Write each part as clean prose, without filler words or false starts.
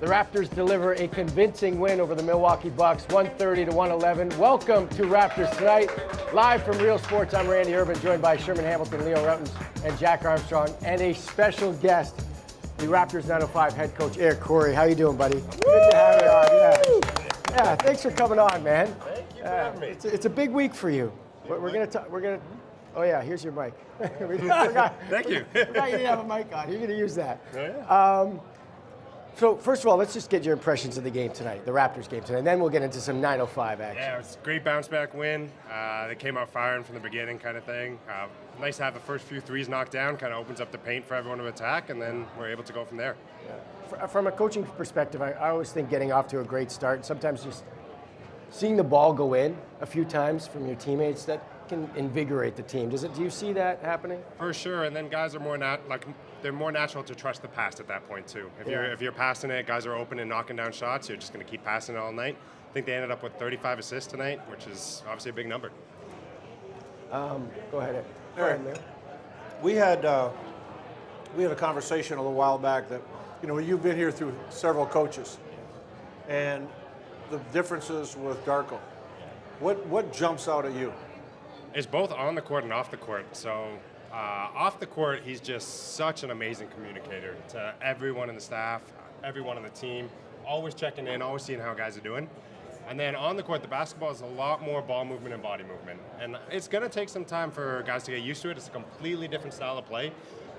The Raptors deliver a convincing win over the Milwaukee Bucks, 130-111. Welcome to Raptors Tonight. Live from Real Sports, I'm Randy Urban, joined by Sherman Hamilton, Leo Rautins, and Jack Armstrong, and a special guest, the Raptors 905 head coach, Khoury. How you doing, buddy? Good to have you on. Yeah, thanks for coming on, man. Thank you for having me. It's a big week for you. We're gonna talk. Oh yeah, here's your mic. Thank you. Forgot you didn't have a mic on. You're gonna use that. Oh, yeah. So first of all, let's just get your impressions of the game tonight, the Raptors game tonight, and then we'll get into some 905 action. Yeah, it was a great bounce back win. They came out firing from the beginning, kind of thing. Nice to have the first few threes knocked down, kind of opens up the paint for everyone to attack, and then we're able to go from there. Yeah. From a coaching perspective, I always think getting off to a great start, sometimes just seeing the ball go in a few times from your teammates, that can invigorate the team. Do you see that happening? For sure, and then guys are they're more natural to trust the pass at that point too. If you're passing it, guys are open and knocking down shots, you're just going to keep passing it all night. I think they ended up with 35 assists tonight, which is obviously a big number. Go ahead. Eric, we had a conversation a little while back that, you've been here through several coaches, and the differences with Darko. What jumps out at you? It's both on the court and off the court. So off the court, he's just such an amazing communicator to everyone in the staff, everyone on the team, always checking in, always seeing how guys are doing. And then on the court, the basketball is a lot more ball movement and body movement. And it's going to take some time for guys to get used to it. It's a completely different style of play.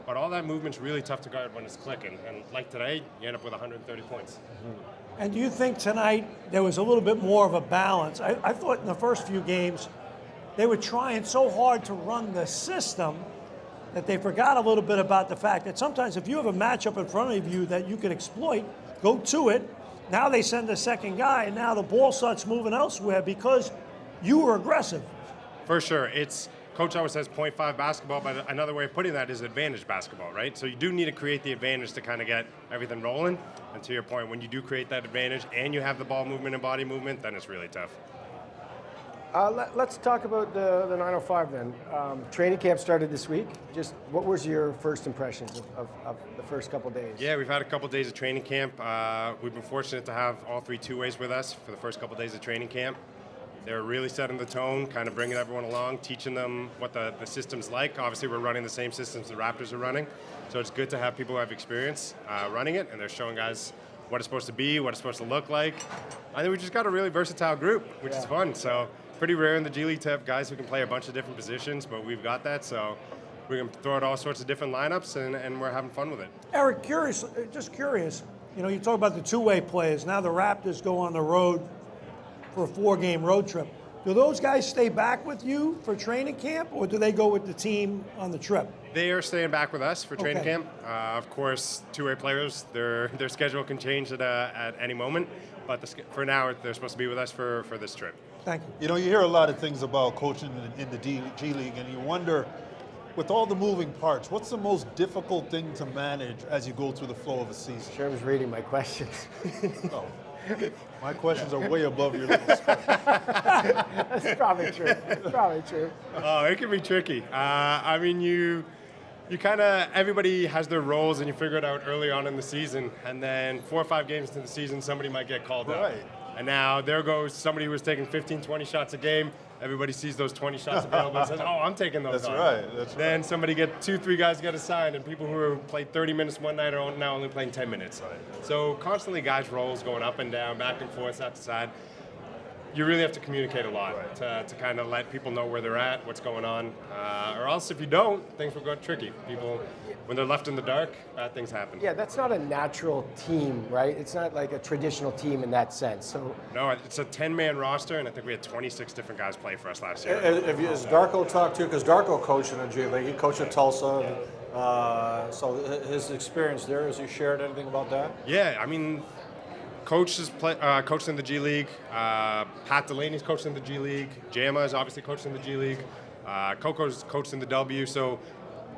But all that movement's really tough to guard when it's clicking. And like today, you end up with 130 points. Mm-hmm. And do you think tonight there was a little bit more of a balance? I thought in the first few games, they were trying so hard to run the system that they forgot a little bit about the fact that sometimes if you have a matchup in front of you that you can exploit, go to it. Now they send a second guy, and now the ball starts moving elsewhere because you were aggressive. For sure. Coach always says 0.5 basketball, but another way of putting that is advantage basketball, right? So you do need to create the advantage to kind of get everything rolling. And to your point, when you do create that advantage and you have the ball movement and body movement, then it's really tough. Let's talk about the 905 then. Training camp started this week. Just what was your first impressions of the first couple days? Yeah, we've had a couple days of training camp. We've been fortunate to have all three two-ways with us for the first couple days of training camp. They're really setting the tone, kind of bringing everyone along, teaching them what the system's like. Obviously, we're running the same systems the Raptors are running, so it's good to have people who have experience running it, and they're showing guys what it's supposed to be, what it's supposed to look like. I think we just got a really versatile group, which is fun. So pretty rare in the G League to have guys who can play a bunch of different positions, but we've got that, so we can throw out all sorts of different lineups, and we're having fun with it. Eric, just curious, you talk about the two-way players. Now the Raptors go on the road for a 4-game road trip. Do those guys stay back with you for training camp, or do they go with the team on the trip? They are staying back with us for training camp. Of course, two-way players, their schedule can change at any moment, but for now, they're supposed to be with us for this trip. Thank you. You hear a lot of things about coaching in the G League, and you wonder, with all the moving parts, what's the most difficult thing to manage as you go through the flow of a season? Sherman's reading my questions. No. My questions are way above your level. That's probably true. Oh, it can be tricky. You kind of, everybody has their roles and you figure it out early on in the season, and then 4 or 5 games into the season, somebody might get called out. And now there goes somebody who was taking 15, 20 shots a game. Everybody sees those 20 shots available and says, oh, I'm taking those on. That's then somebody 2-3 guys get assigned, and people who played 30 minutes one night are now only playing 10 minutes. So constantly guys' roles going up and down, back and forth, side to side. You really have to communicate a lot to kind of let people know where they're at, what's going on. Or else if you don't, things will go tricky. People, when they're left in the dark, bad things happen. Yeah, that's not a natural team, right? It's not like a traditional team in that sense. So no, it's a 10-man roster, and I think we had 26 different guys play for us last year. Has Darko talked to you? Because Darko coached in the G League. He coached at Tulsa. So his experience there, has he shared anything about that? Yeah, Coach has coached in the G League. Pat Delaney's coached in the G League. Jama is obviously coached in the G League. Coco's coached in the W. So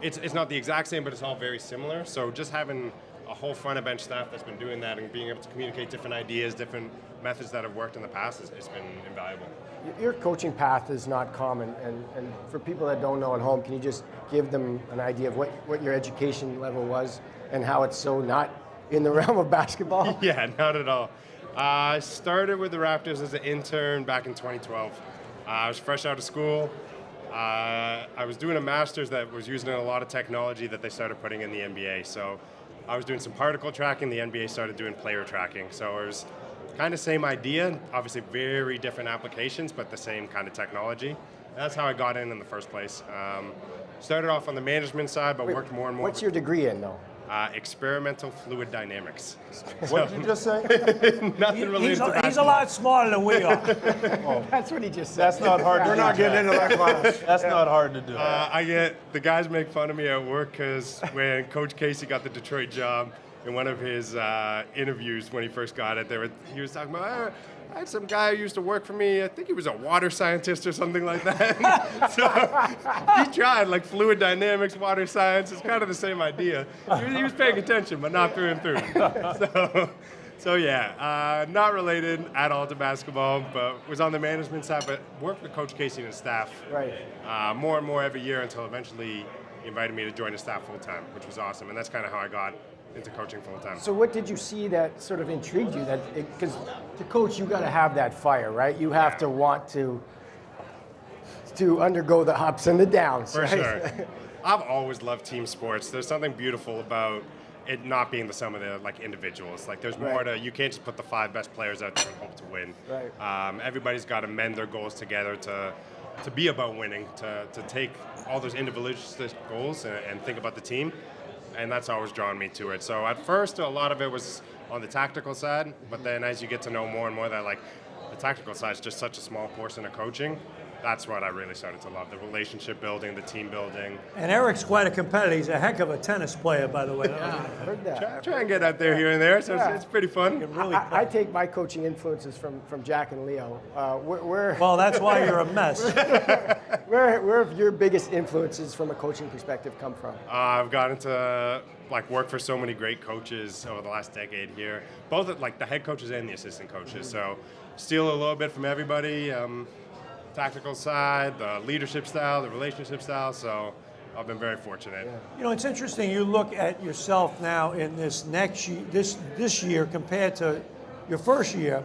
it's not the exact same, but it's all very similar. So just having a whole front of bench staff that's been doing that and being able to communicate different ideas, different methods that have worked in the past, it's been invaluable. Your coaching path is not common, and for people that don't know at home, can you just give them an idea of what your education level was and how it's so not in the realm of basketball? Yeah, not at all. I started with the Raptors as an intern back in 2012. I was fresh out of school. I was doing a master's that was using a lot of technology that they started putting in the NBA. So I was doing some particle tracking. The NBA started doing player tracking. So it was kind of same idea, obviously very different applications, but the same kind of technology. That's how I got in the first place. Started off on the management side, but worked more and more. What's your degree in, though? Experimental fluid dynamics. What did you just say? Nothing related He's to a basketball. lot smarter than we are. That's what he just said. That's not hard to do. We're not getting into that class. That's not hard to do. The guys make fun of me at work because when Coach Casey got the Detroit job, in one of his interviews when he first got it, he was talking about, I had some guy who used to work for me, I think he was a water scientist or something like that. So he tried, like fluid dynamics, water science, it's kind of the same idea. He was paying attention, but not through and through. So yeah, not related at all to basketball, but was on the management side, but worked with Coach Casey and his staff more and more every year until eventually he invited me to join his staff full-time, which was awesome, and that's kind of how I got into coaching full-time. So what did you see that sort of intrigued you? Because to coach, you got to have that fire, right? You have to want to undergo the ups and the downs. For right? sure. I've always loved team sports. There's something beautiful about it not being the sum of the individuals. Like there's more to, you can't just put the 5 best players out there and hope to win. Right. Everybody's got to mend their goals together to be about winning, to take all those individualistic goals and think about the team. And that's always drawn me to it. So at first, a lot of it was on the tactical side, but then as you get to know more and more that the tactical side is just such a small portion of coaching, that's what I really started to love, the relationship building, the team building. And Eric's quite a competitor. He's a heck of a tennis player, by the way. I heard that. Try and get out there here and there, so it's pretty fun. I take my coaching influences from Jack and Leo. Well, that's why you're a mess. Where have your biggest influences from a coaching perspective come from? I've gotten to work for so many great coaches over the last decade here, both the head coaches and the assistant coaches. So steal a little bit from everybody. Tactical side, the leadership style, the relationship style. So I've been very fortunate. You know, it's interesting. You look at yourself now in this next year, this year compared to your first year.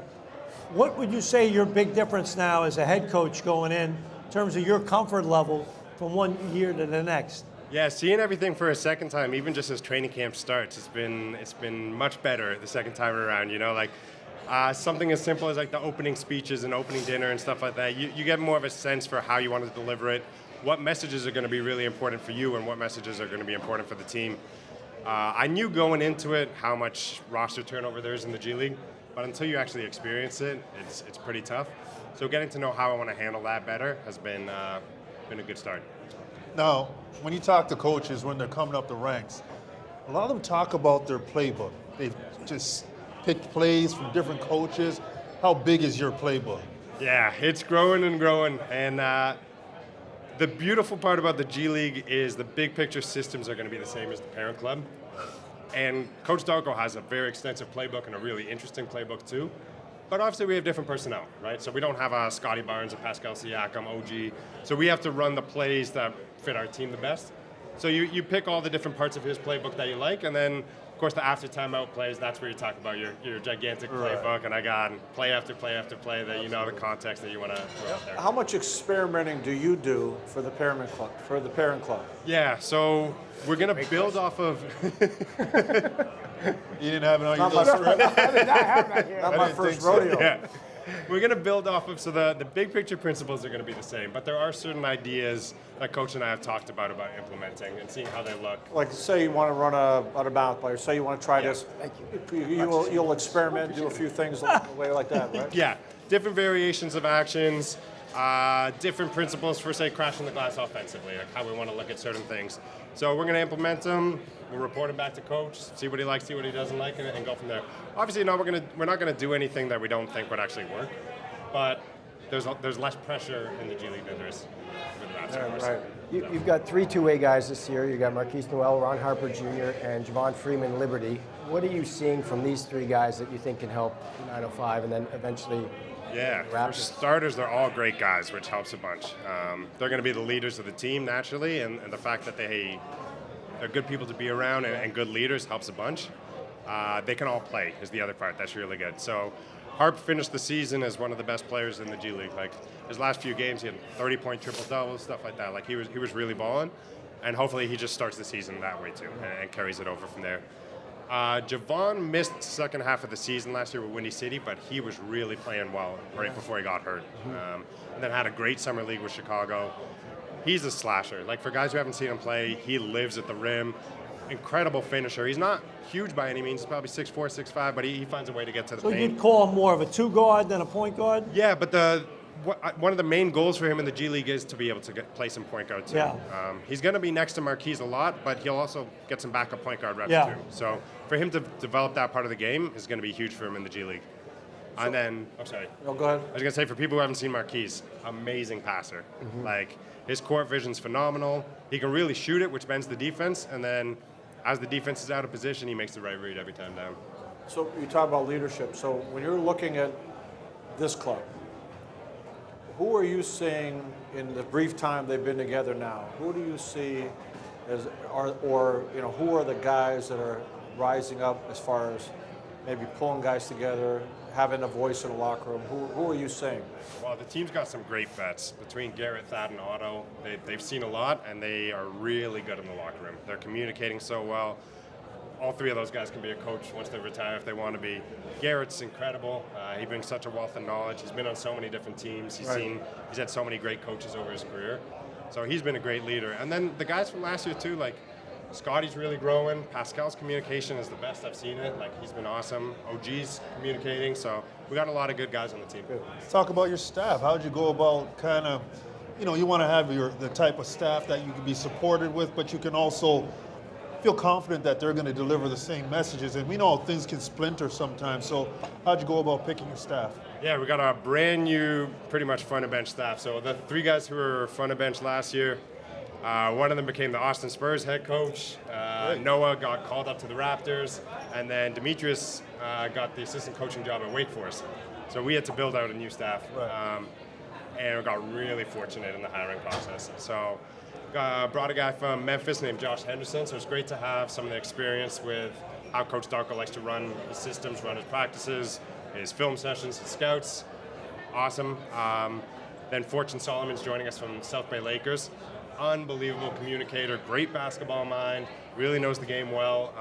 What would you say your big difference now as a head coach going in terms of your comfort level from one year to the next? Yeah, seeing everything for a second time, even just as training camp starts, it's been much better the second time around. You know, something as simple as the opening speeches and opening dinner and stuff like that. You get more of a sense for how you want to deliver it, what messages are going to be really important for you, and what messages are going to be important for the team. I knew going into it how much roster turnover there is in the G League, but until you actually experience it, it's pretty tough. So getting to know how I want to handle that better has been a good start. Now, when you talk to coaches when they're coming up the ranks, a lot of them talk about their playbook. They just pick plays from different coaches. How big is your playbook? Yeah, it's growing and growing. And the beautiful part about the G League is the big picture systems are going to be the same as the parent club. And Coach Darko has a very extensive playbook and a really interesting playbook too. But obviously we have different personnel, right? So we don't have a Scotty Barnes, a Pascal Siakam, OG. So we have to run the plays that fit our team the best. So you pick all the different parts of his playbook that you like, and then of course the after timeout plays, that's where you talk about your gigantic playbook, and I got play after play after play that you know the context that you want to throw out there. How much experimenting do you do for the parent club? Yeah, so we're gonna build off of You didn't have it on your Not my list, first, right? not my first rodeo. Yeah. We're going to build off of, so the big picture principles are going to be the same, but there are certain ideas that Coach and I have talked about implementing and seeing how they look. Like say you want to run a out-of-bounds play, or say you want to try this. Thank You'll experiment, do a few things like that, right? Yeah, different variations of actions, different principles for, say, crashing the glass offensively, like how we want to look at certain things. So we're going to implement them. We'll report them back to Coach, see what he likes, see what he doesn't like, and go from there. Obviously, no, we're not going to do anything that we don't think would actually work, but there's less pressure in the G League than there is with the Raptors. Right. You've got 3 two-way guys this year. You've got Marquise Noel, Ron Harper Jr., and Javon Freeman Liberty. What are you seeing from these 3 guys that you think can help 905 and then eventually Yeah, for Raptors? starters, they're all great guys, which helps a bunch. They're going to be the leaders of the team naturally, and the fact that they're good people to be around and good leaders helps a bunch. they can all play is the other part that's really good. So Harp finished the season as one of the best players in the G League. Like his last few games, he had 30-point triple-doubles, stuff like that. Like he was really balling, and hopefully he just starts the season that way too and carries it over from there. Javon missed the second half of the season last year with Windy City, but he was really playing well right before he got hurt. And then had a great summer league with Chicago. He's a slasher. Like for guys who haven't seen him play, he lives at the rim. Incredible finisher. He's not huge by any means. He's probably 6'4", 6'5", but he finds a way to get to the So paint. you'd call him more of a two guard than a point guard? Yeah, but one of the main goals for him in the G League is to be able to play some point guard too. Yeah. He's going to be next to Marquise a lot, but he'll also get some backup point guard reps Yeah. too. So for him to develop that part of the game is going to be huge for him in the G League. And then, sorry. No, go ahead. I was going to say, for people who haven't seen Marquise, amazing passer. Like, his court vision's phenomenal. He can really shoot it, which bends the defense. And then, as the defense is out of position, he makes the right read every time down. So you talk about leadership. So when you're looking at this club, who are you seeing in the brief time they've been together now? Who do you see as, or who are the guys that are rising up as far as maybe pulling guys together, having a voice in the locker room? Who are you seeing? Well, the team's got some great vets. Between Garrett, Thad, and Otto, they've seen a lot, and they are really good in the locker room. They're communicating so well. All three of those guys can be a coach once they retire if they want to be. Garrett's incredible. He brings such a wealth of knowledge. He's been on so many different teams. He's had so many great coaches over his career. So he's been a great leader. And then the guys from last year too, like Scotty's really growing. Pascal's communication is the best I've seen it. Like he's been awesome. OG's communicating. So we got a lot of good guys on the team. Let's talk about your staff. How'd you go about kind of, you want to have the type of staff that you can be supported with, but you can also feel confident that they're going to deliver the same messages. And we know things can splinter sometimes. So how'd you go about picking your staff? Yeah, we got a brand new, pretty much front of bench staff. So the three guys who were front of bench last year, one of them became the Austin Spurs head coach. Noah got called up to the Raptors, and then Demetrius got the assistant coaching job at Wake Forest. So we had to build out a new staff, and we got really fortunate in the hiring process. So brought a guy from Memphis named Josh Henderson. So it's great to have some of the experience with how Coach Darko likes to run his systems, run his practices, his film sessions, his scouts. Awesome. Then Fortune Solomon's joining us from South Bay Lakers. Unbelievable communicator, great basketball mind, really knows the game well.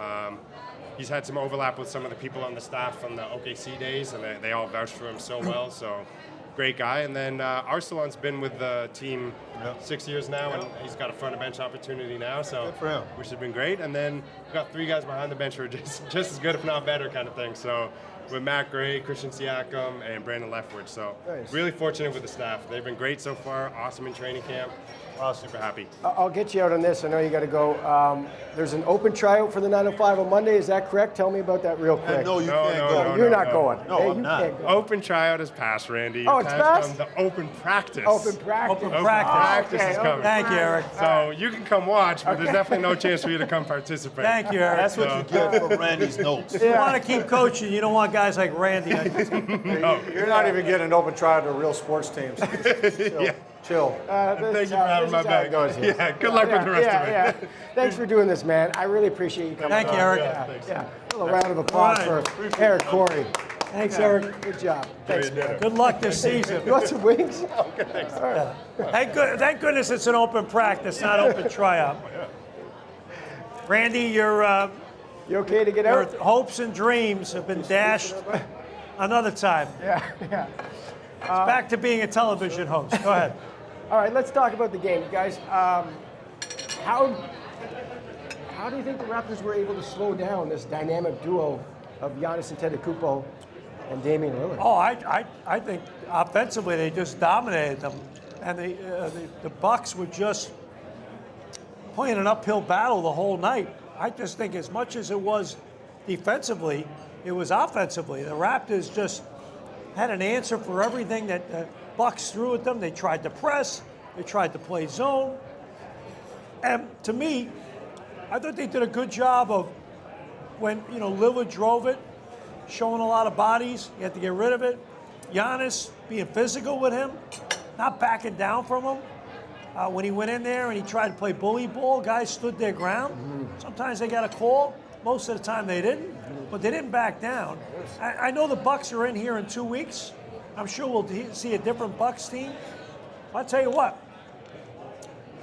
He's had some overlap with some of the people on the staff from the OKC days, and they all vouched for him so well. So great guy. And then Arsalan's been with the team 6 years now, and he's got a front of bench opportunity now, so Good for him. which has been great. And then we've got three guys behind the bench who are just as good, if not better, kind of thing. So with Matt Gray, Christian Siakam, and Brandon Leftwich. So really fortunate with the staff. They've been great so far. Awesome in training camp. Super happy. I'll get you out on this. I know you got to go. There's an open tryout for the 905 on Monday. Is that correct? Tell me about that real quick. No, you can't go. You're not going. No, Hey, I'm you not. can't go. Open tryout is passed, Randy. Oh, it's passed? The open practice. Open practice. Open Open practice. practice is coming. Thank you, Eric. So you can come watch, but there's definitely no chance for you to come participate. Thank you, Eric. That's what you get from Randy's notes. You want to keep coaching. You don't want guys like Randy. You're not even getting an open trial to real sports teams. Chill. Thank you for having my back. Yeah, good luck with the rest of it. Thanks for doing this, man. I really appreciate you coming. Thank you, on. Eric. Yeah. A little round of applause All right. for Eric Khoury. Thanks, Eric. Good job. Thanks, man. Good luck this season. You want some wings? Thank goodness it's an open practice, not open tryout. Randy, your You okay to get out? hopes and dreams have been dashed another time. Yeah. It's back to being a television host. Go ahead. All right, let's talk about the game, guys. How do you think the Raptors were able to slow down this dynamic duo of Giannis Antetokounmpo and Damian Lillard? Oh, I think offensively they just dominated them, and the Bucks were just playing an uphill battle the whole night. I just think as much as it was defensively, it was offensively. The Raptors just had an answer for everything that the Bucks threw at them. They tried to press, they tried to play zone, and to me, I thought they did a good job of when Lillard drove it, showing a lot of bodies. You had to get rid of it. Giannis being physical with him, not backing down from him. When he went in there and he tried to play bully ball, guys stood their ground. Sometimes they got a call. Most of the time they didn't. but they didn't back down. I know the Bucks are in here in 2 weeks. I'm sure we'll see a different Bucks team. I'll tell you what,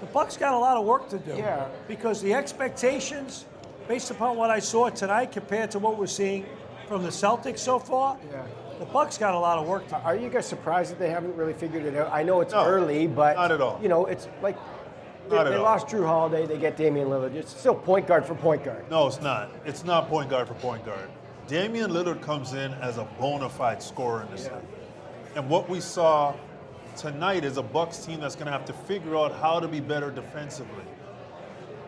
the Bucks got a lot of work to do. Yeah. Because the expectations, based upon what I saw tonight compared to what we're seeing from the Celtics so far, the Bucks got a lot of work to do. Are you guys surprised that they haven't really figured it out? I know it's No, early, but not at all. You know, it's like they Not at all. lost Drew Holiday. They get Damian Lillard. It's still point guard for point guard. No, it's not. It's not point guard for point guard. Damian Lillard comes in as a bona fide scorer in this league. And what we saw tonight is a Bucks team that's going to have to figure out how to be better defensively.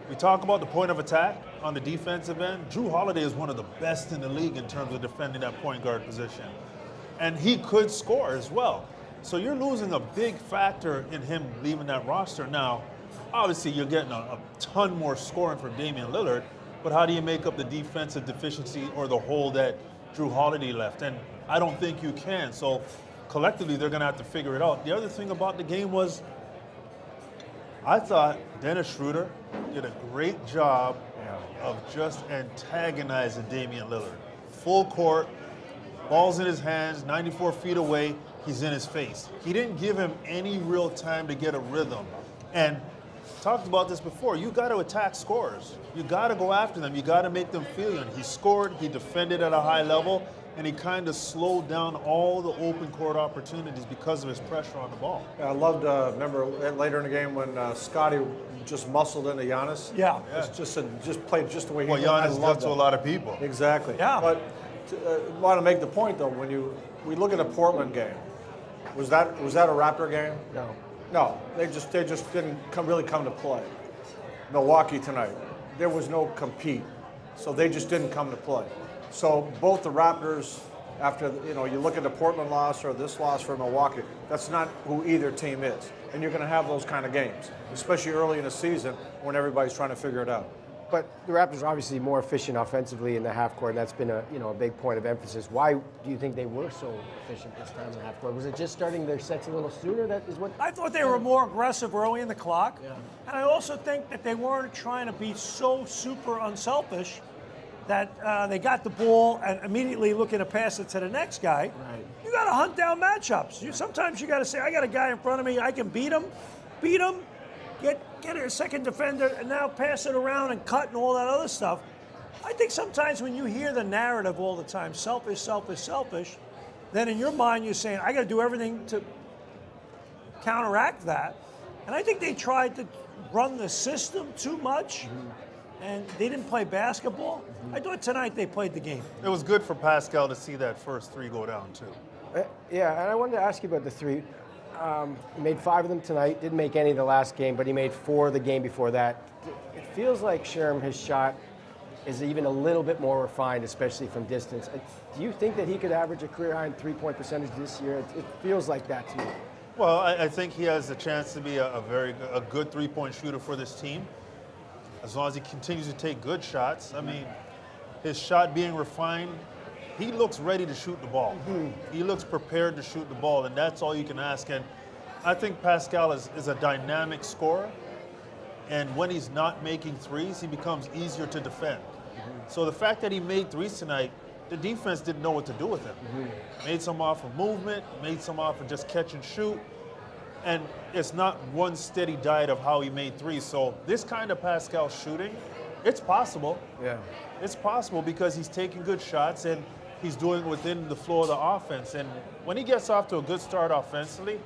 We talk about the point of attack on the defensive end. Drew Holiday is one of the best in the league in terms of defending that point guard position. And he could score as well. So you're losing a big factor in him leaving that roster. Now, obviously you're getting a ton more scoring from Damian Lillard, but how do you make up the defensive deficiency or the hole that Drew Holiday left? And I don't think you can. So collectively, they're going to have to figure it out. The other thing about the game was I thought Dennis Schroeder did a great job of just antagonizing Damian Lillard. Full court, ball's in his hands, 94 feet away, he's in his face. He didn't give him any real time to get a rhythm. And talked about this before, you got to attack scorers. You got to go after them. You got to make them feel you. And he scored, he defended at a high level, and he kind of slowed down all the open court opportunities because of his pressure on the ball. I loved, remember later in the game when Scotty just muscled into Giannis? Yeah. Just played just the way he Well, did. I Giannis loved got to a that. lot of people. Exactly. Yeah. But want to make the point though, when we look at the Portland game, was that a Raptor game? No. No, they just didn't really come to play. Milwaukee tonight, there was no compete, so they just didn't come to play. So both the Raptors, after you look at the Portland loss or this loss for Milwaukee, that's not who either team is, and you're going to have those kind of games, especially early in the season when everybody's trying to figure it out. But the Raptors are obviously more efficient offensively in the half court, and that's been a big point of emphasis. Why do you think they were so efficient this time in the half court? Was it just starting their sets a little sooner? That is what I thought they were more aggressive early in the clock. Yeah. And I also think that they weren't trying to be so super unselfish that they got the ball and immediately looking to pass it to the next guy. Right. You got to hunt down matchups. Sometimes you got to say, I got a guy in front of me, I can beat him, get a second defender, and now pass it around and cut and all that other stuff. I think sometimes when you hear the narrative all the time, selfish, selfish, selfish, then in your mind you're saying, I got to do everything to counteract that. And I think they tried to run the system too much, and they didn't play basketball. I thought tonight they played the game. It was good for Pascal to see that first three go down, too. Yeah, and I wanted to ask you about the three. He made 5 of them tonight, didn't make any the last game, but he made 4 the game before that. It feels like Sherm, his shot is even a little bit more refined, especially from distance. Do you think that he could average a career high in three-point percentage this year? It feels like that to me. Well, I think he has a chance to be a good three-point shooter for this team, as long as he continues to take good shots. I mean, his shot being refined, he looks ready to shoot the ball. He looks prepared to shoot the ball, and that's all you can ask. And I think Pascal is a dynamic scorer, and when he's not making threes, he becomes easier to defend. So the fact that he made threes tonight, the defense didn't know what to do with him. Made some off of movement, made some off of just catch and shoot, and it's not one steady diet of how he made threes. So this kind of Pascal shooting, it's possible. Yeah. It's possible because he's taking good shots and he's doing it within the flow of the offense. And when he gets off to a good start offensively,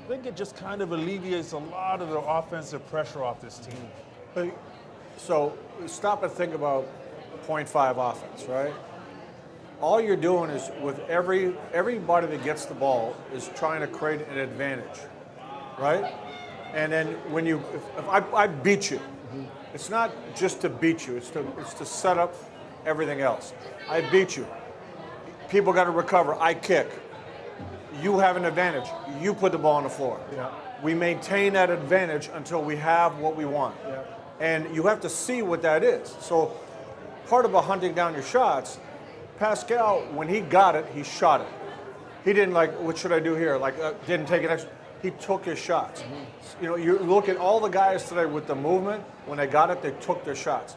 I think it just kind of alleviates a lot of the offensive pressure off this team. So stop and think about 0.5 offense, right? All you're doing is with everybody that gets the ball is trying to create an advantage, right? And then when if I beat you, it's not just to beat you, it's to set up everything else. I beat you. People got to recover. I kick. You have an advantage. You put the ball on the floor. Yeah. We maintain that advantage until we have what we want. Yeah. And you have to see what that is. So part about hunting down your shots, Pascal, when he got it, he shot it. He didn't what should I do here? Didn't take an extra. He took his shots. You look at all the guys today with the movement, when they got it, they took their shots.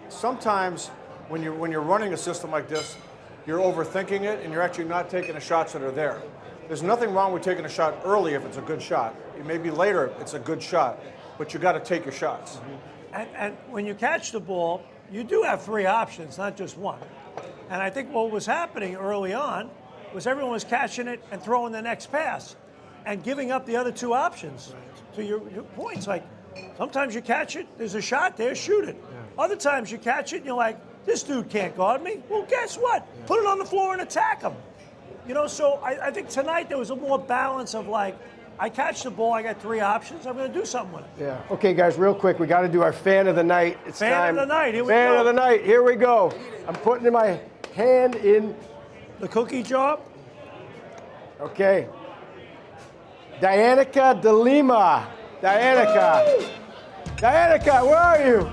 Sometimes when you're running a system like this, you're overthinking it and you're actually not taking the shots that are there. There's nothing wrong with taking a shot early if it's a good shot. Maybe later it's a good shot, but you got to take your shots. And when you catch the ball, you do have 3 options, not just one. And I think what was happening early on was everyone was catching it and throwing the next pass and giving up the other 2 options. To your points, like sometimes you catch it, there's a shot there, shoot it. Yeah. Other times you catch it and you're like, this dude can't guard me. Well, guess what? Yeah. Put it on the floor and attack him. You know, so I think tonight there was a more balance of like, I catch the ball, I got 3 options, I'm going to do something with it. Yeah. Okay, guys, real quick, we got to do our fan of the night. It's fan time. of the night, here we go. Fan of the night, here we go. I'm putting my hand in the cookie jar. Okay. Dianica de Lima. Dianica. Dianica, where are you?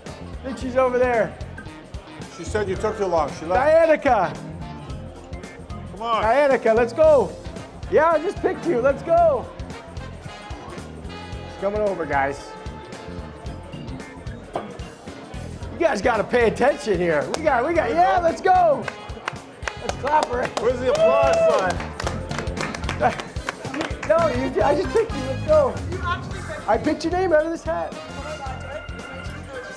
I think she's over there. She said you took too long. She left. Dianica. Come on. Dianica, let's go. Yeah, I just picked you. Let's go. She's coming over, guys. You guys got to pay attention here. We got. Yeah, let's go. Let's clap her. Where's the applause sign? No, I just picked you. Let's go. I picked your name out of this hat.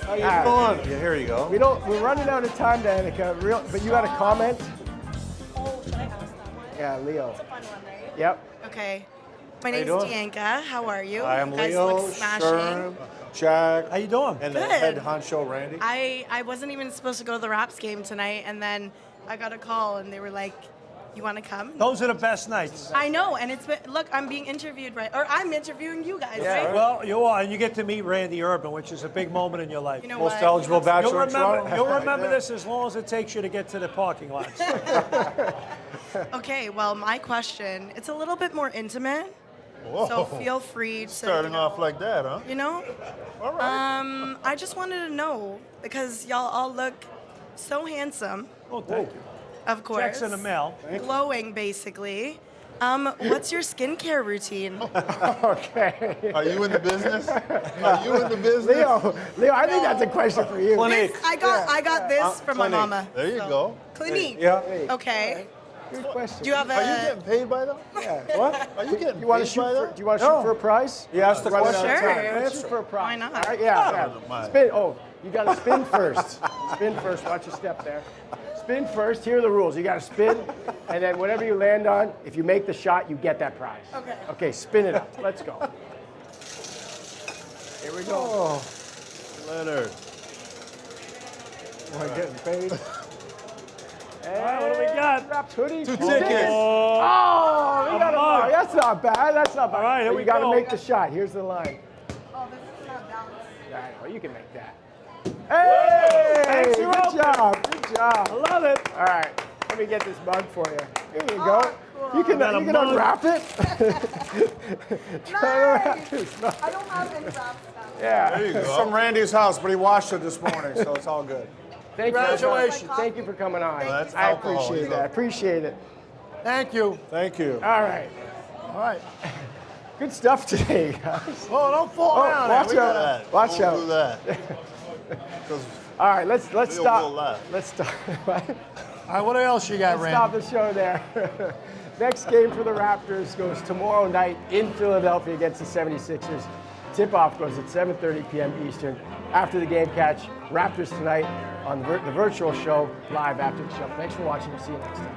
How you doing? Yeah, here you go. We're running out of time, Danica. But you got a comment? Oh, should I ask that one? Yeah, Leo. It's a fun one, right? Yep. Okay. My name's doing? Dianca. How are you? I am You guys Leo, look smashing. Sherm, Jack. How you doing? And the Good. head honcho, Randy. I wasn't even supposed to go to the Raps game tonight, and then I got a call, and they were like, you want to come? Those are the best nights. I know, and it's been, look, I'm being interviewed, right? Or I'm interviewing you guys, right? Well, you are, and you get to meet Randy Urban, which is a big moment in your life. You know Most what? eligible You'll bachelor in Toronto. You'll remember this as long as it takes you to get to the parking lots. Okay, well, my question, it's a little bit more intimate, Whoa. so feel free to, Starting off like that, huh? you know? All right. I just wanted to know, because y'all all look so handsome, Oh, thank you. of course. Checks in the mail. Glowing, basically. What's your skincare routine? Okay. Are you in the business? Are you in the business? Leo, I think that's a question for you. Clinique. I got this from my Clinique. mama. There you go. Clinique. Yeah. Okay. Good question. Do you have Are you a? getting paid by them? Yeah. What? Are you getting You want to paid shoot by for? them? Do you want to shoot for a prize? You asked the Running question. out of Sure. time. Let's shoot for a prize. Why not? All right, yeah. don't mind. Spin. Oh, you got to spin first. Spin first. Watch your step there. Spin first. Here are the rules. You got to spin, and then whatever you land on, if you make the shot, you get that prize. Okay. Okay. Spin it up. Let's go. Here we go. Leonard. Am I getting paid? All right, what do we got? Wrapped hoodie. 2 Oh, tickets. Oh, we got a mug. mug. That's not bad. That's not bad. All right, here But we you got to go. make the shot. Here's the line. Oh, this is not balanced. I know, you can make that. Hey! Thanks, you're Good open. job. Good I job. love it. All right. Let me get this mug for you. Here you go. cool. You can, Got a you can mug. unwrap it. Try to wrap this mug. I don't have any wrap stuff. Yeah. There you It's go. from Randy's house, but he washed it this morning, so it's all good. Thank you. Congratulations. Thank you for coming on. That's I alcohol. appreciate that. I appreciate it. Thank you. Thank you. All right. All right. Good stuff today, guys. Oh, don't fall Oh, down. watch there. out. That. Watch Don't out. do that. 'Cause All right, let's Leo will stop. laugh. Let's stop. All right, what else you got, Let's stop Randy? the show there. Next game for the Raptors goes tomorrow night in Philadelphia against the 76ers. Tip-off goes at 7:30 p.m. Eastern. After the game, catch Raptors tonight on the virtual show live after the show. Thanks for watching. We'll see you next time.